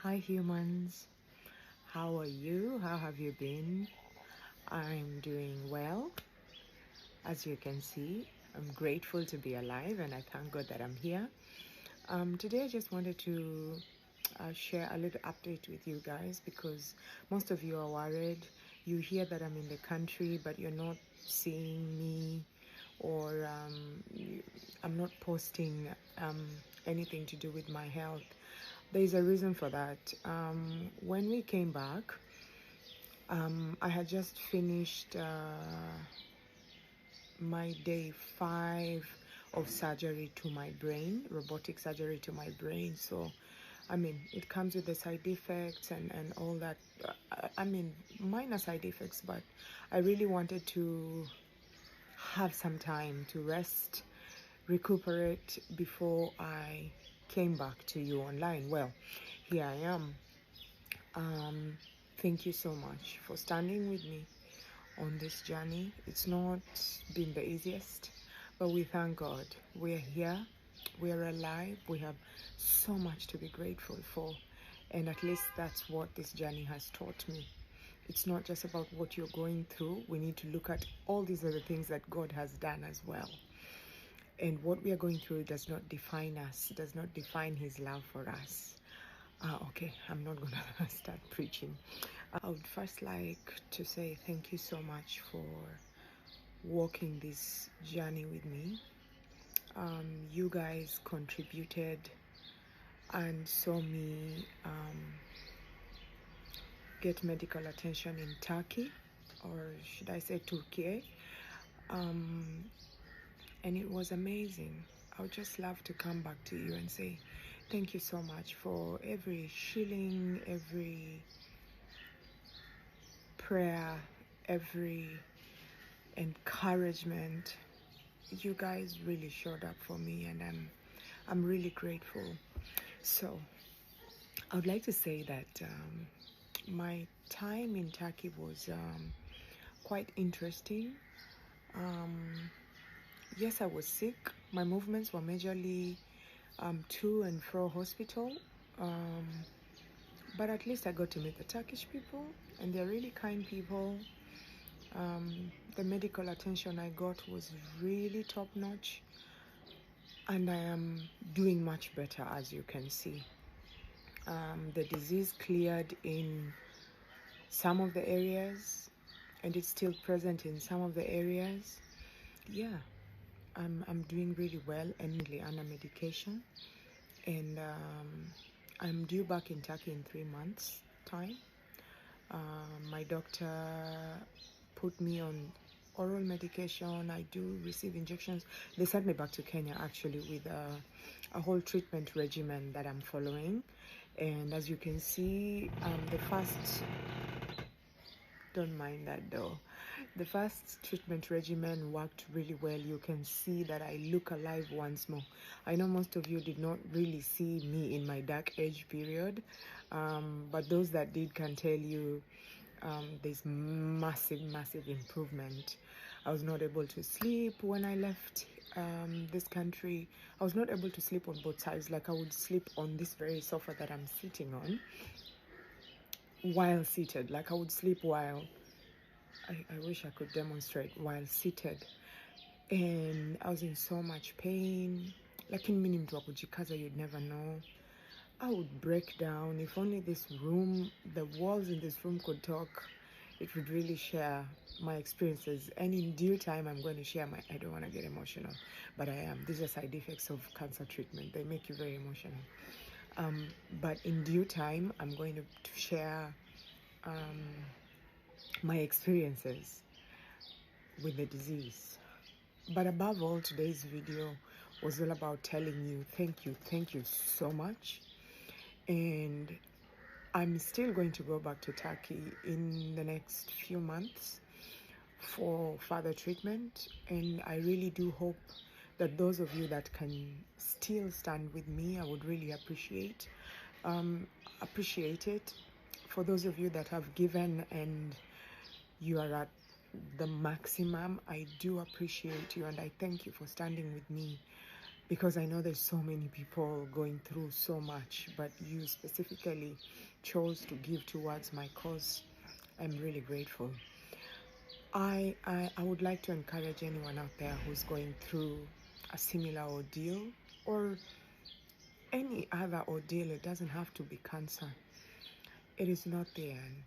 Hi humans, how are you? How have you been? I'm doing well. As you can see, I'm grateful to be alive and I thank God that I'm here. Today I just wanted to share a little update with you guys because most of you are worried. You hear that I'm in the country but you're not seeing me, or I'm not posting anything to do with my health. There's a reason for that. When we came back, I had just finished my day 5 of surgery to my brain, robotic surgery to my brain. So, I mean, it comes with the side effects and all that. I mean, minor side effects, but I really wanted to have some time to rest, recuperate before I came back to you online. Well, here I am. Thank you so much for standing with me on this journey. It's not been the easiest, but we thank God. We're here, we're alive, we have so much to be grateful for, and at least that's what this journey has taught me. It's not just about what you're going through. We need to look at all these other things that God has done as well. And what we are going through does not define us, does not define His love for us. Okay, I'm not gonna start preaching. I would first like to say thank you so much for walking this journey with me. You guys contributed and saw me get medical attention in Turkey, or should I say Turkey, and it was amazing. I would just love to come back to you and say thank you so much for every shilling, every prayer, every encouragement. You guys really showed up for me, and I'm really grateful. So I would like to say that my time in Turkey was quite interesting. Yes, I was sick. My movements were majorly to and fro hospital, but at least I got to meet the Turkish people, and they're really kind people. The medical attention I got was really top notch, and I am doing much better, as you can see. The disease cleared in some of the areas, and it's still present in some of the areas. Yeah, I'm doing really well and under medication, and I'm due back in Turkey in 3 months' time. My doctor put me on oral medication. I do receive injections. They sent me back to Kenya actually with a whole treatment regimen that I'm following. And as you can see, the first, don't mind that though, the first treatment regimen worked really well. You can see that I look alive once more. I know most of you did not really see me in my dark age period, but those that did can tell you there's massive improvement. I was not able to sleep when I left this country. I was not able to sleep on both sides. Like, I would sleep on this very sofa that I'm sitting on while seated. Like, I would sleep while I wish I could demonstrate, while seated, and I was in so much pain. Lakini mimi ni mtu wa kujikaza, you'd never know. I would break down. If only this room, the walls in this room could talk, it would really share my experiences. And in due time, I'm going to share I don't want to get emotional, but I am. These are side effects of cancer treatment. They make you very emotional. But in due time, I'm going to share my experiences with the disease. But above all, today's video was all about telling you thank you so much. And I'm still going to go back to Turkey in the next few months for further treatment, and I really do hope that those of you that can still stand with me, I would really appreciate it. For those of you that have given and you are at the maximum, I do appreciate you, and I thank you for standing with me because I know there's so many people going through so much, but you specifically chose to give towards my cause. I'm really grateful. I would like to encourage anyone out there who's going through a similar ordeal or any other ordeal. It doesn't have to be cancer. It is not the end.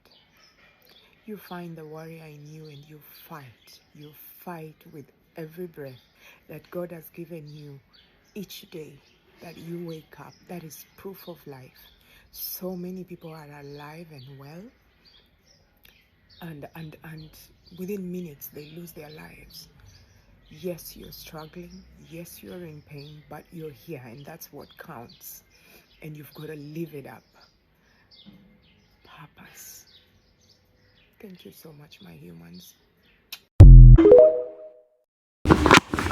You find the warrior in you and you fight. You fight with every breath that God has given you each day that you wake up. That is proof of life. So many people are alive and well, and within minutes they lose their lives. Yes, you're struggling. Yes, you're in pain, but you're here, and that's what counts. And you've got to live it up. Purpose. Thank you so much, my humans.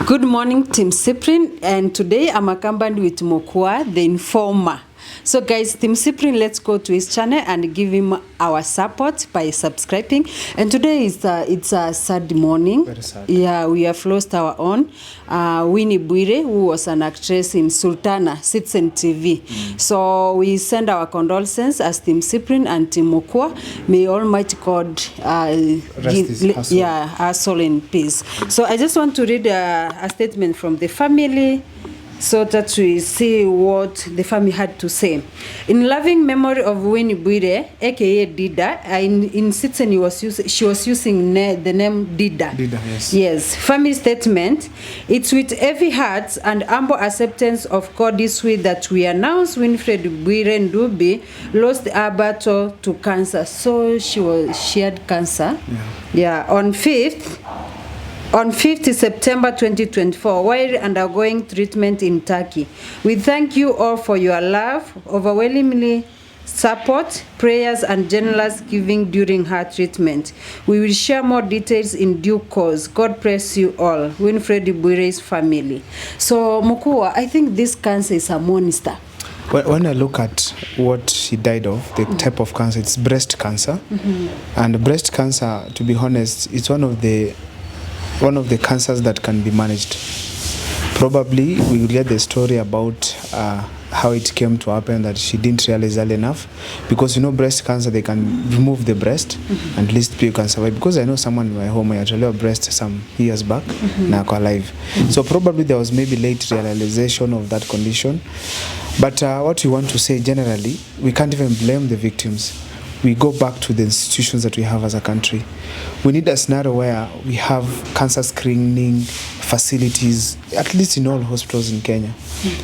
Good morning, Team Cyprian, and today I'm accompanied with Mokwa, the informer. So guys, Team Cyprian, let's go to his channel and give him our support by subscribing. And today is it's a sad morning. Very sad. Yeah, we have lost our own Bwire, who was an actress in Sultana, Citizen TV. So we send our condolences as Team Cyprian and Team Mokwa. May Almighty God rest our soul in peace. So I just want to read a statement from the family, so that we see what the family had to say. In loving memory of Bwire, aka Dida, in Citizen she was using the name Dida. Dida, yes. Yes. Family statement. It's with heavy hearts and humble acceptance of God this week that we announce Winfred Bwire Ndubi lost her battle to cancer. So she had cancer. Yeah. On 5th September 2024, while undergoing treatment in Turkey. We thank you all for your love, overwhelmingly support, prayers, and generous giving during her treatment. We will share more details in due course. God bless you all. Winfred Bwire's family. So, Mukua, I think this cancer is a monster. When I look at what she died of, the type of cancer, it's breast cancer. And breast cancer, to be honest, it's one of the cancers that can be managed. Probably we will get the story about how it came to happen that she didn't realize early enough, because breast cancer, they can remove the breast and at least people can survive. Because I know someone in my home, I had a breast some years back, now alive. So probably there was maybe late realization of that condition. But what we want to say generally, we can't even blame the victims. We go back to the institutions that we have as a country. We need a scenario where we have cancer screening facilities, at least in all hospitals in Kenya,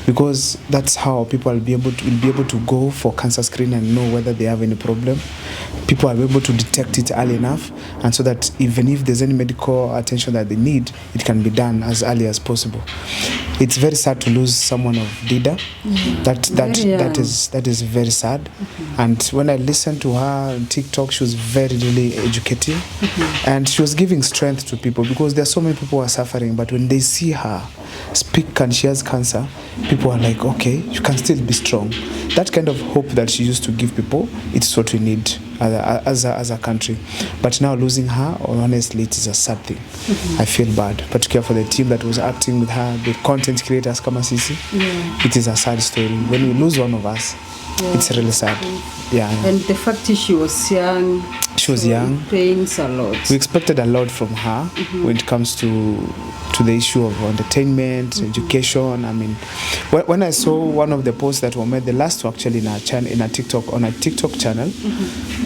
because that's how people will be able to go for cancer screening and know whether they have any problem. People are able to detect it early enough, and so that even if there's any medical attention that they need, it can be done as early as possible. It's very sad to lose someone of Dida. That is very sad. And when I listened to her on TikTok, she was very really educative, and she was giving strength to people, because there are so many people who are suffering, but when they see her speak and she has cancer, people are like, okay, you can still be strong. That kind of hope that she used to give people, it's what we need as a country. But now losing her, honestly, it is a sad thing. I feel bad, particularly for the team that was acting with her, the content creators kama sisi. It is a sad story. When we lose one of us, it's really sad. And the fact that she was young. She was young. It pains a lot. We expected a lot from her when it comes to the issue of entertainment, education. I mean, when I saw one of the posts that were made, the last one actually on a TikTok channel,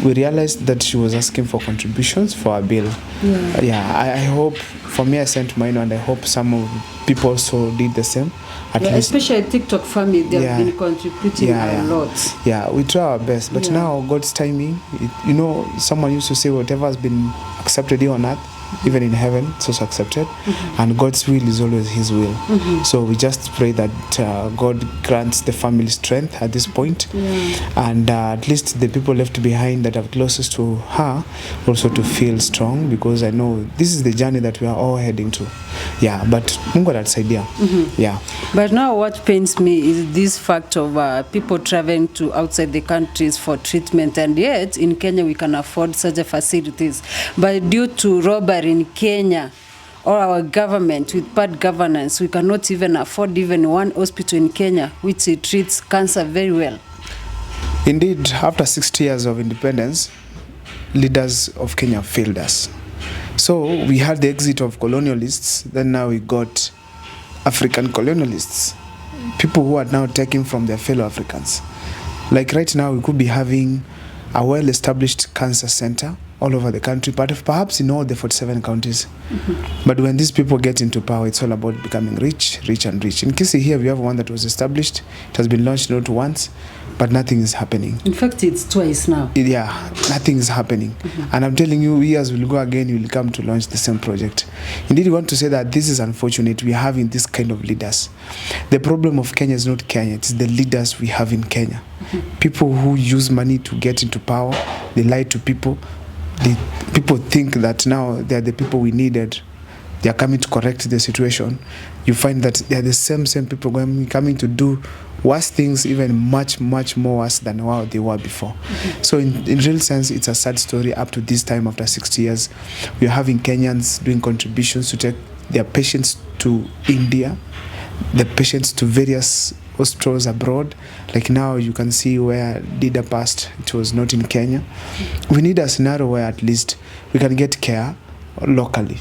we realized that she was asking for contributions for a bill. I hope, for me, I sent mine, and I hope some of people also did the same. Especially TikTok family, they have been contributing a lot. Yeah, we try our best, but now God's timing. Someone used to say, whatever has been accepted here on earth, even in heaven, it's also accepted. And God's will is always His will. So we just pray that God grants the family strength at this point, and at least the people left behind that are closest to her also to feel strong, because I know this is the journey that we are all heading to. But Mungu atatusaidia. But now what pains me is this fact of people traveling to outside the countries for treatment, and yet in Kenya we can afford such a facilities, but due to robbery in Kenya, or our government with bad governance, we cannot even afford even one hospital in Kenya which treats cancer very well. Indeed, after 60 years of independence, leaders of Kenya failed us. So we had the exit of colonialists, then now we got African colonialists, people who are now taking from their fellow Africans. Like right now, we could be having a well-established cancer center all over the country, but perhaps in all the 47 counties. But when these people get into power, it's all about becoming rich, rich and rich. In Kisii here, we have one that was established. It has been launched not once, but nothing is happening. In fact, it's twice now. Yeah, nothing is happening. And I'm telling you, years will go again, you will come to launch the same project. Indeed, we want to say that this is unfortunate. We are having this kind of leaders. The problem of Kenya is not Kenya, it's the leaders we have in Kenya. People who use money to get into power, they lie to people. People think that now they are the people we needed. They are coming to correct the situation. You find that they are the same people coming to do worse things, even much more worse than how they were before. So in real sense, it's a sad story up to this time after 60 years. We are having Kenyans doing contributions to take their patients to India, the patients to various hospitals abroad. Like now you can see where Dida passed, it was not in Kenya. We need a scenario where at least we can get care locally.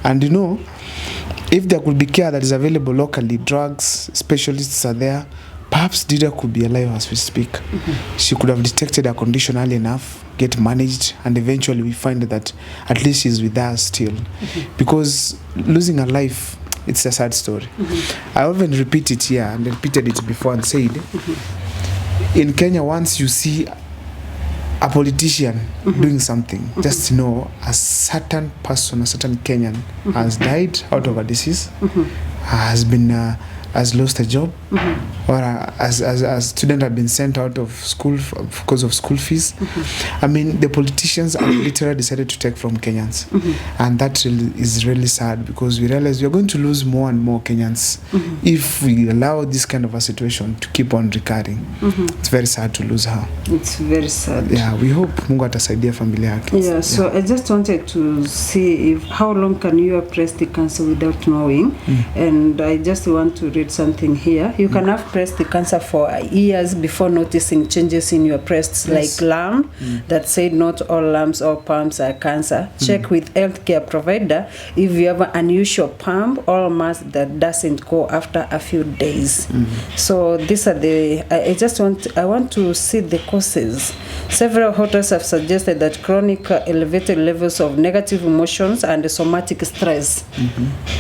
And you know, if there could be care that is available locally, drugs, specialists are there, perhaps Dida could be alive as we speak. She could have detected a condition early enough, get managed, and eventually we find that at least she's with us still. Because losing a life, it's a sad story. I often repeat it here, and repeated it before and said, in Kenya, once you see a politician doing something, just know a certain person, a certain Kenyan has died out of a disease, has lost a job, or a student had been sent out of school because of school fees. I mean, the politicians have literally decided to take from Kenyans. And that is really sad, because we realize we are going to lose more and more Kenyans if we allow this kind of a situation to keep on recurring. It's very sad to lose her. It's very sad. Yeah, we hope Mungu atasaidia familia yake. Yeah, so I just wanted to see how long can you oppress the cancer without knowing. And I just want to read something here. You can have breast cancer for years before noticing changes in your breasts, like lump that said not all lumps or palms are cancer. Check with healthcare provider if you have an unusual palm or mass that doesn't go after a few days. So these are the, I want to see the causes. Several authors have suggested that chronic elevated levels of negative emotions and somatic stress,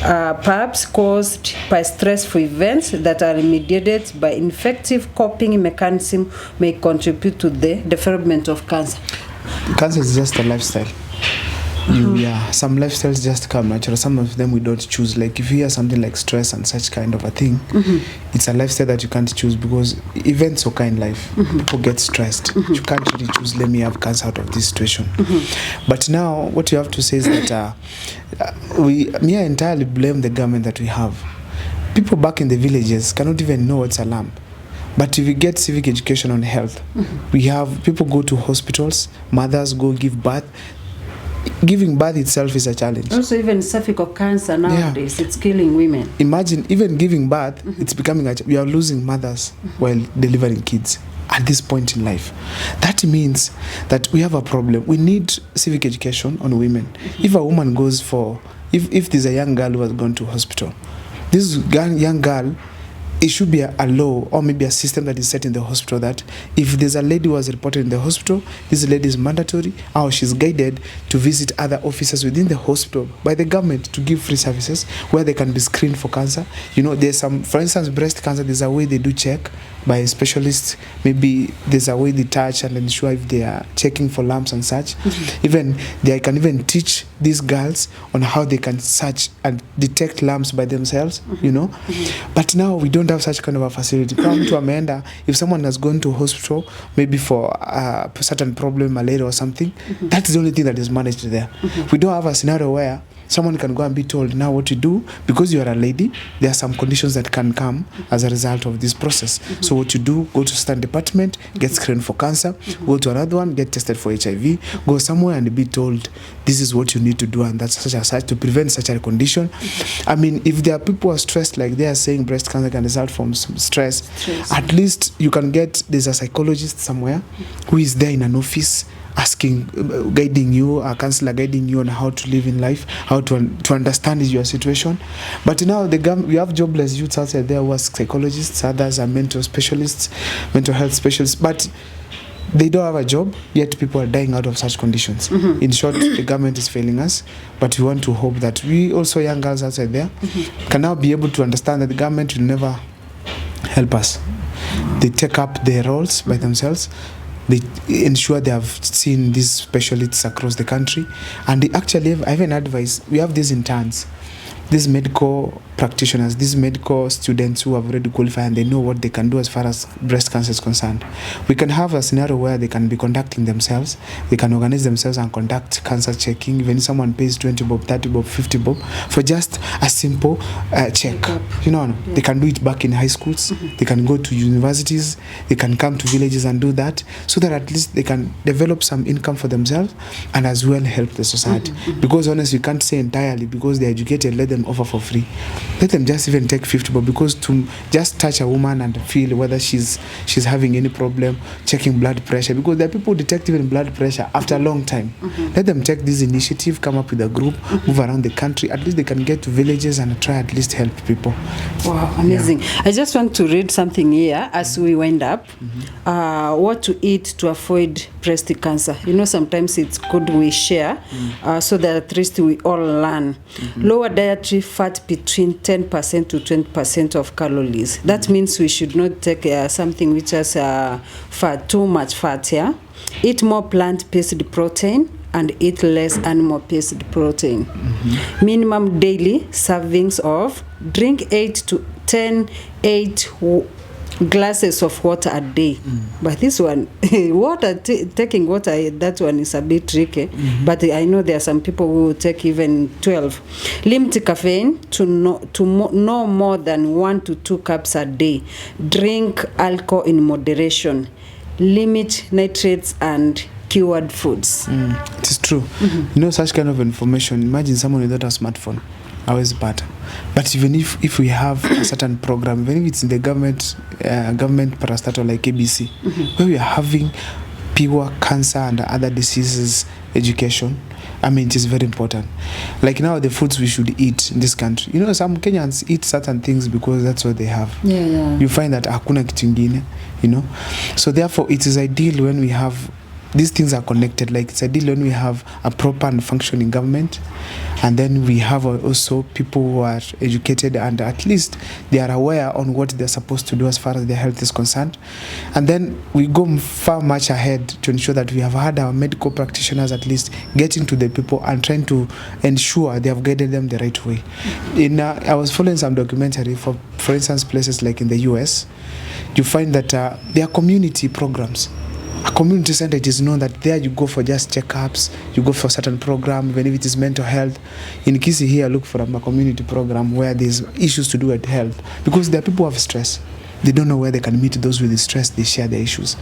perhaps caused by stressful events that are mediated by infective coping mechanism, may contribute to the development of cancer. Cancer is just a lifestyle. Yeah, some lifestyles just come natural. Some of them we don't choose. Like if you hear something like stress and such kind of a thing, it's a lifestyle that you can't choose, because events occur in life. People get stressed. You can't really choose, let me have cancer out of this situation. But now what you have to say is that I entirely blame the government that we have. People back in the villages cannot even know what's a lump. But if we get civic education on health, we have people go to hospitals, mothers go give birth. Giving birth itself is a challenge. Also, even cervical cancer nowadays, it's killing women. Imagine, even giving birth, it's becoming we are losing mothers while delivering kids at this point in life. That means that we have a problem. We need civic education on women. If a woman goes for, if there's a young girl who has gone to hospital, this young girl, it should be a law or maybe a system that is set in the hospital that if there's a lady who was reported in the hospital, this lady is mandatory or she's guided to visit other offices within the hospital by the government to give free services where they can be screened for cancer. You know, there's some, for instance, breast cancer, there's a way they do check by specialists. Maybe there's a way they touch and ensure if they are checking for lumps and such. Even they can even teach these girls on how they can search and detect lumps by themselves, you know. But now we don't have such kind of a facility. Come to Amanda, if someone has gone to hospital, maybe for a certain problem, malaria or something, that's the only thing that is managed there. We don't have a scenario where Someone can go and be told, now what you do, because you are a lady, there are some conditions that can come as a result of this process. So what you do, go to certain department, get screened for cancer, go to another one, get tested for HIV, go somewhere and be told, this is what you need to do, and that's such and such to prevent such a condition. I mean, if there are people who are stressed, like they are saying breast cancer can result from stress, at least you can get, there's a psychologist somewhere who is there in an office asking, guiding you, a counselor guiding you on how to live in life, how to understand your situation. But now we have jobless youths outside there who are psychologists, others are mental specialists, mental health specialists, but they don't have a job, yet people are dying out of such conditions. In short, the government is failing us, but we want to hope that we also, young girls outside there, can now be able to understand that the government will never help us. They take up their roles by themselves. They ensure they have seen these specialists across the country, and they actually have, I have an advice. We have these interns, these medical practitioners, these medical students who have already qualified and they know what they can do as far as breast cancer is concerned. We can have a scenario where they can be conducting themselves, they can organize themselves and conduct cancer checking. Even someone pays 20 bob, 30 bob, 50 bob for just a simple check. You know, they can do it back in high schools, they can go to universities, they can come to villages and do that, so that at least they can develop some income for themselves and as well help the society. Because honestly, you can't say entirely because they're educated, let them offer for free. Let them just even take 50 bob, because to just touch a woman and feel whether she's having any problem, checking blood pressure, because there are people who detect even blood pressure after a long time. Let them take this initiative, come up with a group, move around the country. At least they can get to villages and try at least help people. Wow, amazing. Yeah. I just want to read something here as we wind up. What to eat to avoid breast cancer. You know, sometimes it's good we share so that at least we all learn. Lower dietary fat between 10% to 20% of calories. That means we should not take something which has fat, too much fat. Yeah, eat more plant-based protein and eat less animal-based protein. Minimum daily servings of drink 8 to 10 glasses of water a day. But this one, taking water, that one is a bit tricky. But I know there are some people who will take even 12. Limit caffeine to no more than 1 to 2 cups a day. Drink alcohol in moderation. Limit nitrates and cured foods. It is true. You know, such kind of information, imagine someone without a smartphone. Always better. But even if we have a certain program, even if it's in the government parastatal like ABC, where we are having pure cancer and other diseases education, I mean, it is very important. Like now, the foods we should eat in this country. You know, some Kenyans eat certain things because that's what they have. You find that hakuna kitu ingine, you know. So therefore, it is ideal when we have these things are connected. Like it's ideal when we have a proper and functioning government, and then we have also people who are educated and at least they are aware on what they're supposed to do as far as their health is concerned. And then we go far much ahead to ensure that we have had our medical practitioners at least getting to the people and trying to ensure they have guided them the right way. I was following some documentary for instance, places like in the US, you find that there are community programs. A community center, it is known that there you go for just checkups, you go for a certain program, even if it is mental health. In Kisi here, look for a community program where there's issues to do with health, because there are people who have stress. They don't know where they can meet those with the stress, they share their issues.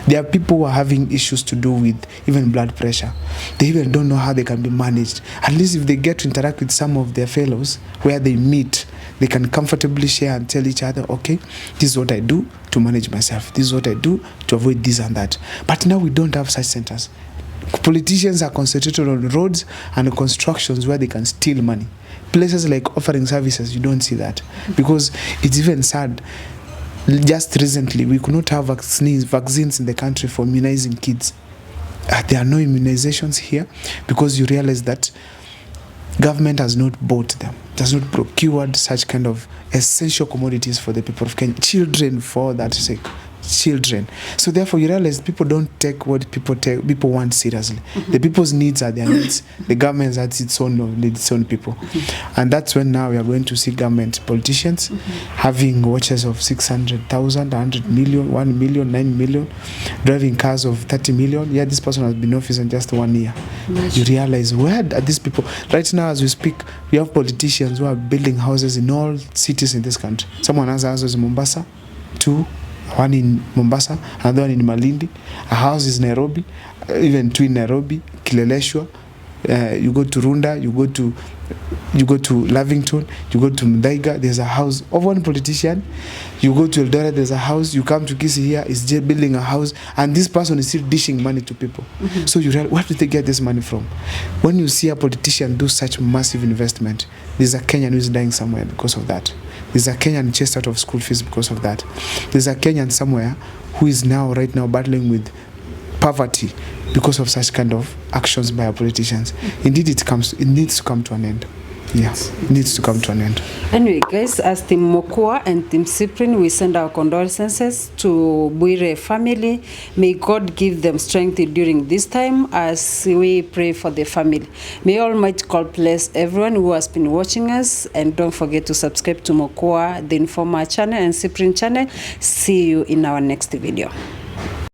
There are people who are having issues to do with even blood pressure. They even don't know how they can be managed. At least if they get to interact with some of their fellows where they meet, they can comfortably share and tell each other, okay, this is what I do to manage myself. This is what I do to avoid this and that. But now we don't have such centers. Politicians are concentrated on roads and constructions where they can steal money. Places like offering services, you don't see that. Because it's even sad. Just recently, we could not have vaccines in the country for immunizing kids. There are no immunizations here because you realize that government has not bought them, does not procured such kind of essential commodities for the people of Kenya. Children, for that sake, children. So therefore you realize people don't take what people want seriously. The people's needs are their needs. The government has its own people. And that's when now we are going to see government politicians having watches of 600,000, 100 million, 1 million, 9 million, driving cars of 30 million. Yeah, this person has been in office in just 1 year. You realize, where are these people? Right now as we speak, we have politicians who are building houses in all cities in this country. Someone has houses in Mombasa, 2, one in Mombasa, another one in Malindi, a house is Nairobi, even 2 in Nairobi, Kileleshwa. You go to Runda, you go to Lavington, you go to Mdaiga, there's a house of one politician. You go to Eldoret, there's a house. You come to Kisii here, is just building a house, and this person is still dishing money to people. So you realize, where do they get this money from? When you see a politician do such massive investment, there's a Kenyan who is dying somewhere because of that. There's a Kenyan chased out of school fees because of that. There's a Kenyan somewhere who is right now battling with poverty because of such kind of actions by our politicians. Indeed, it needs to come to an end. Yeah, it needs to come to an end. Anyway, guys, as Team Mokua and Team Cyprian, we send our condolences to Bwire family. May God give them strength during this time as we pray for the family. May Almighty God bless everyone who has been watching us, and don't forget to subscribe to Mokua, the Informer channel, and Cyprian channel. See you in our next video.